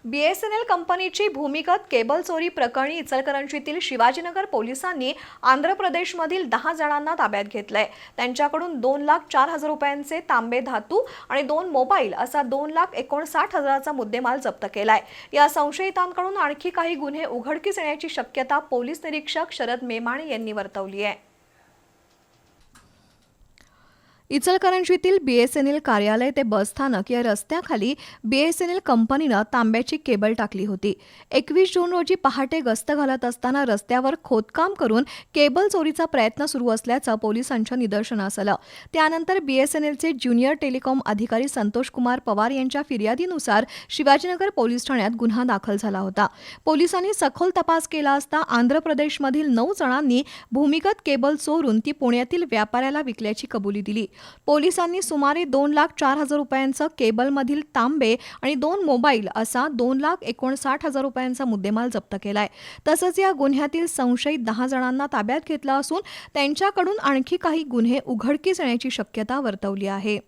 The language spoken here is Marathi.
BSNL कंपनीची भूमिगत केबल चोरी प्रकरणी इचलकरंजीतील शिवाजीनगर पोलिसांनी आंध्र प्रदेशमधील 10 जणांना ताब्यात घेतलंय। त्यांच्याकडून 2,04,000 रुपयांचे तांबे धातू आणि 2 मोबाईल असा 2,59,000चा मुद्देमाल जप्त केलाय। या संशयितांकडून आणखी काही गुन्हे उघडकीस येण्याची शक्यता पोलीस निरीक्षक शरद मेमाणे यांनी वर्तवली आहे। इचलकरंजीतील BSNL कार्यालय ते बसस्थानक या रस्त्याखाली BSNL कंपनीनं तांब्याची केबल टाकली होती। 21 जून रोजी पहाटे गस्त घालत असताना रस्त्यावर खोदकाम करून केबल चोरीचा प्रयत्न सुरू असल्याचं पोलिसांच्या निदर्शनास आलं। त्यानंतर BSNLचे ज्युनियर टेलिकॉम अधिकारी संतोष कुमार पवार यांच्या फिर्यादीनुसार शिवाजीनगर पोलीस ठाण्यात गुन्हा दाखल झाला होता। पोलिसांनी सखोल तपास केला असता आंध्र प्रदेशमधील 9 जणांनी भूमिगत केबल चोरून ती पुण्यातील व्यापाऱ्याला विकल्याची कबुली दिली। पोलिसांनी सुमारे 2,04,000 रुपयांचं केबलमधील तांबे आणि 2 मोबाईल असा 2,59,000 रुपयांचा मुद्देमाल जप्त केलाय। तसंच या गुन्ह्यातील संशयित 10 जणांना ताब्यात घेतला असून त्यांच्याकडून आणखी काही गुन्हे उघडकीस येण्याची शक्यता वर्तवली आहे।